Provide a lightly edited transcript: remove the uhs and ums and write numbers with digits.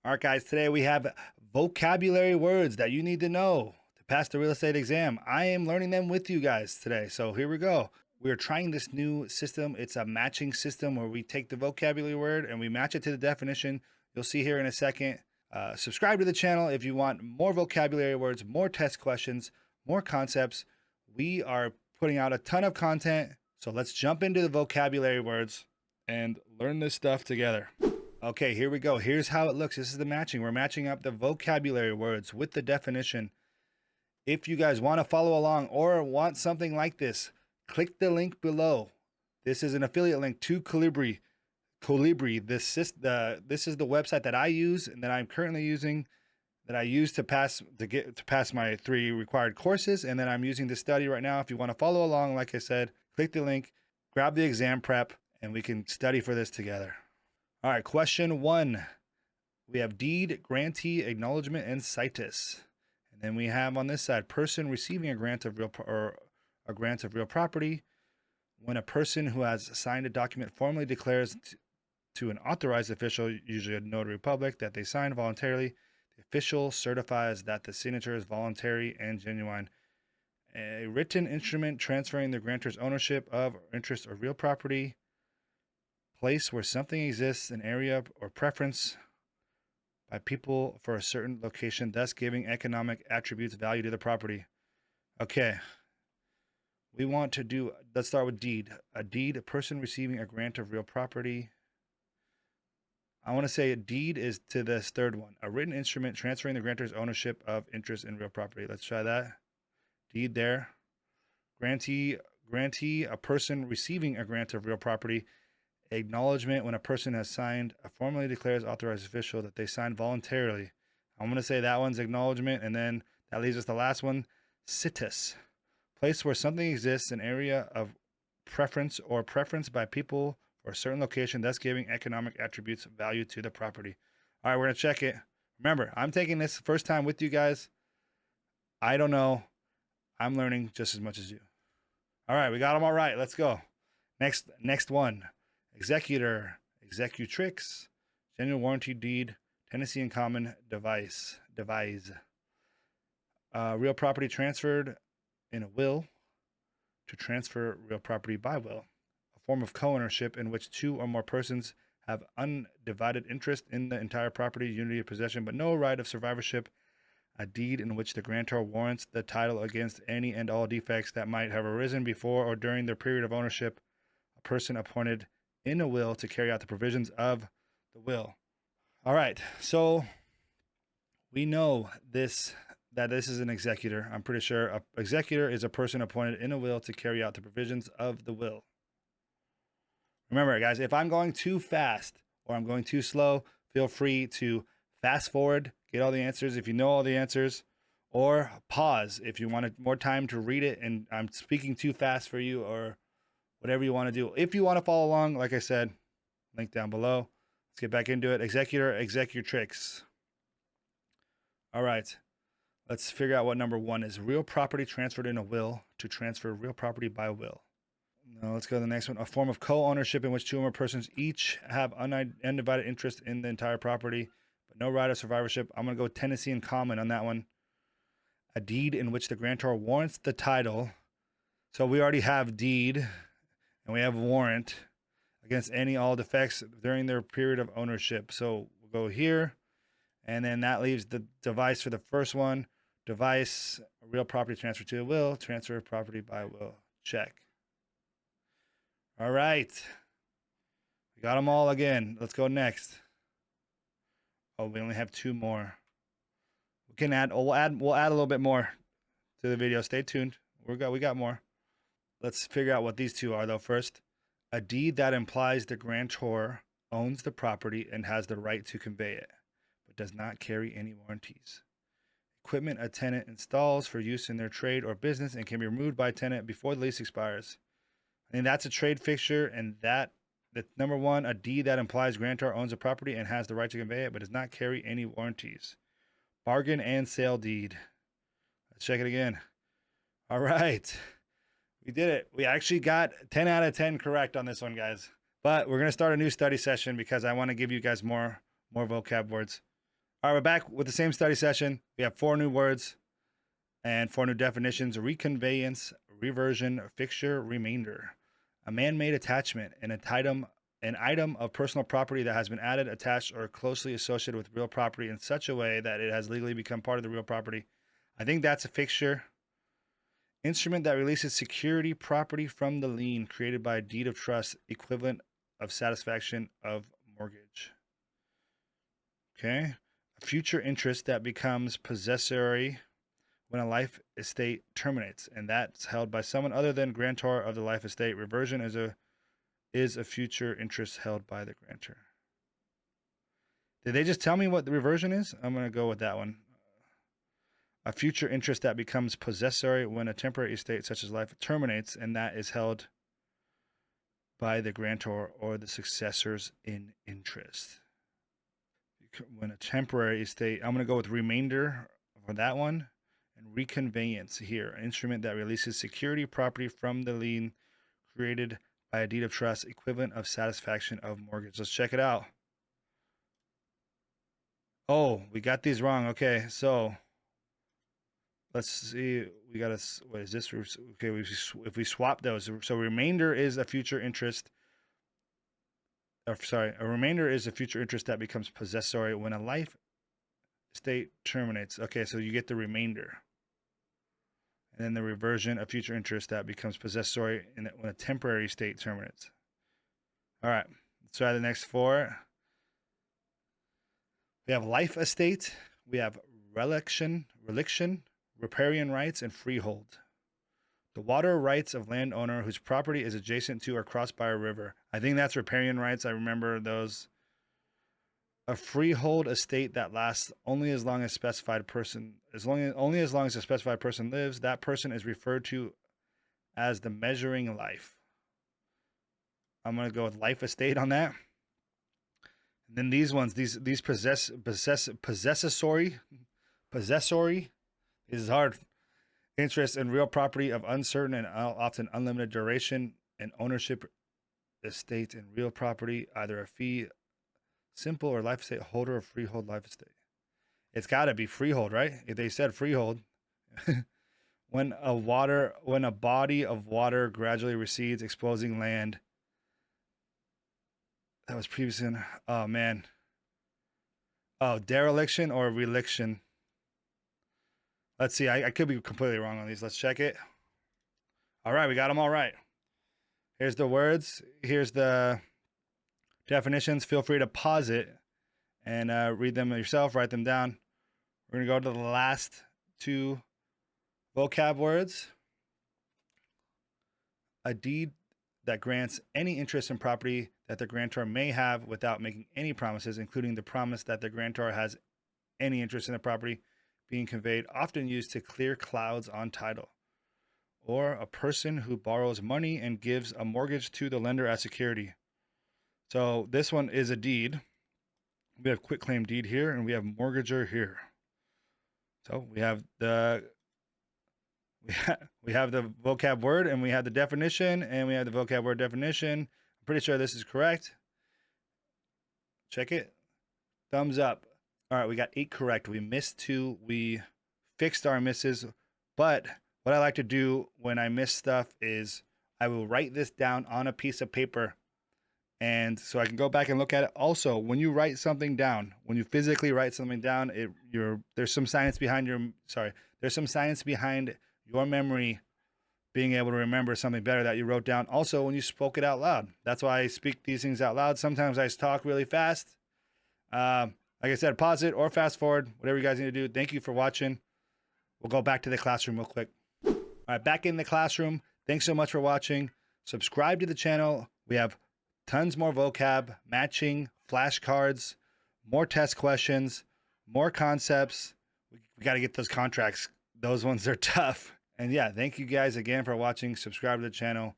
All right, guys, today we have vocabulary words that you need to know to pass the real estate exam. I am learning them with you guys today. So here we go. We're trying this new system. It's a matching system where we take the vocabulary word and we match it to the definition. You'll see here in a second. Subscribe to the channel if you want more vocabulary words, more test questions, more concepts. We are putting out a ton of content. So let's jump into the vocabulary words and learn this stuff together. Okay, here we go. Here's how it looks. This is the matching. We're matching up the vocabulary words with the definition. If you guys want to follow along or want something like this, click the link below. This is an affiliate link to Colibri. This is the website that I use and that I'm currently using, that I use to pass my 3 required courses, and then I'm using to study right now. If you want to follow along, like I said, click the link, grab the exam prep, and we can study for this together. All right, question 1. We have deed, grantee, acknowledgement, and situs. And then we have on this side, person receiving a grant of real property. When a person who has signed a document formally declares to an authorized official, usually a notary public, that they signed voluntarily, the official certifies that the signature is voluntary and genuine. A written instrument transferring the grantor's ownership of or interest or real property. Place where something exists, an area or preference by people for a certain location, thus giving economic attributes value to the property. Okay. We want to do, let's start with deed. A deed, a person receiving a grant of real property. I want to say a deed is to this third one. A written instrument transferring the grantor's ownership of interest in real property. Let's try that. Deed there. Grantee, a person receiving a grant of real property. Acknowledgement, when a person has signed, formally declares authorized official that they signed voluntarily. I'm going to say that one's acknowledgement, and then that leaves us the last one, situs. Place where something exists, an area of preference or preference by people for a certain location, thus giving economic attributes of value to the property. All right, we're going to check it. Remember, I'm taking this first time with you guys. I don't know. I'm learning just as much as you. All right, we got them all right. Let's go. Next one. Executor, executrix, genuine warranty deed, tenancy in common, devise. Real property transferred in a will, to transfer real property by will. A form of co-ownership in which 2 or more persons have undivided interest in the entire property, unity of possession, but no right of survivorship. A deed in which the grantor warrants the title against any and all defects that might have arisen before or during their period of ownership. A person appointed in a will to carry out the provisions of the will. All right, so we know that this is an executor. I'm pretty sure an executor is a person appointed in a will to carry out the provisions of the will. Remember, guys, if I'm going too fast or I'm going too slow, feel free to fast forward, get all the answers if you know all the answers, or pause if you wanted more time to read it and I'm speaking too fast for you, or whatever you want to do. If you want to follow along, like I said, link down below. Let's get back into it. Executor, executrix. All right. Let's figure out what number 1 is. Real property transferred in a will, to transfer real property by will. Now let's go to the next one. A form of co-ownership in which 2 or more persons each have undivided interest in the entire property, but no right of survivorship. I'm going to go tenancy in common on that one. A deed in which the grantor warrants the title. So we already have deed. And we have warrant against any all defects during their period of ownership. So we'll go here, and then that leaves the device for the first one. Device, real property transfer to a will, transfer of property by will. Check. All right. We got them all again. Let's go next. Oh, we only have 2 more. We can add. We'll add a little bit more to the video. Stay tuned. We got more. Let's figure out what these 2 are, though, first. A deed that implies the grantor owns the property and has the right to convey it, but does not carry any warranties. Equipment a tenant installs for use in their trade or business and can be removed by a tenant before the lease expires. I mean, that's a trade fixture, and that's number 1, a deed that implies grantor owns the property and has the right to convey it, but does not carry any warranties. Bargain and sale deed. Let's check it again. All right. We did it. We actually got 10 out of 10 correct on this one, guys. But we're going to start a new study session because I want to give you guys more vocab words. All right, we're back with the same study session. We have 4 new words and 4 new definitions: reconveyance, reversion, fixture, remainder. A man-made attachment, an item of personal property that has been added, attached, or closely associated with real property in such a way that it has legally become part of the real property. I think that's a fixture. Instrument that releases security property from the lien created by a deed of trust, equivalent of satisfaction of mortgage. Okay. A future interest that becomes possessory when a life estate terminates, and that's held by someone other than grantor of the life estate. Reversion is a future interest held by the grantor. Did they just tell me what the reversion is? I'm going to go with that one. A future interest that becomes possessory when a temporary estate such as life terminates, and that is held by the grantor or the successors in interest. When a temporary estate, I'm going to go with remainder for that one. And reconveyance here, an instrument that releases security property from the lien created by a deed of trust, equivalent of satisfaction of mortgage. Let's check it out. Oh, we got these wrong. Okay, so let's see. We got to, what is this? Okay, if we swap those, so remainder is a future interest. A remainder is a future interest that becomes possessory when a life estate terminates. Okay, so you get the remainder. And then the reversion, a future interest that becomes possessory when a temporary estate terminates. All right, let's try the next 4. We have life estate, we have reliction, riparian rights, and freehold. The water rights of landowner whose property is adjacent to or crossed by a river. I think that's riparian rights. I remember those. A freehold estate that lasts only as long as specified person, only as long as a specified person lives. That person is referred to as the measuring life. I'm going to go with life estate on that. And then these ones, these possessory. This is hard. Interest in real property of uncertain and often unlimited duration, and ownership estate in real property, either a fee simple or life estate holder of freehold life estate. It's got to be freehold, right? If they said freehold. when a body of water gradually recedes, exposing land that was previously in, oh man. Oh, dereliction or reliction. Let's see. I could be completely wrong on these. Let's check it. All right, we got them all right. Here's the words. Here's the definitions. Feel free to pause it and read them yourself, write them down. We're going to go to the last 2 vocab words. A deed that grants any interest in property that the grantor may have without making any promises, including the promise that the grantor has any interest in the property being conveyed, often used to clear clouds on title. Or a person who borrows money and gives a mortgage to the lender as security. So this one is a deed. We have quitclaim deed here, and we have mortgager here. So we have the vocab word, and we have the definition, and we have the vocab word definition. I'm pretty sure this is correct. Check it. Thumbs up. All right, we got 8 correct. We missed 2. We fixed our misses. But what I like to do when I miss stuff is I will write this down on a piece of paper, and so I can go back and look at it. Also, when you write something down, when you physically write something down, there's some science behind your memory being able to remember something better that you wrote down. Also, when you spoke it out loud. That's why I speak these things out loud. Sometimes I talk really fast. Like I said, pause it or fast forward, whatever you guys need to do. Thank you for watching. We'll go back to the classroom real quick. All right, back in the classroom. Thanks so much for watching. Subscribe to the channel. We have tons more vocab, matching, flashcards, more test questions, more concepts. We got to get those contracts. Those ones are tough. And yeah, thank you guys again for watching. Subscribe to the channel.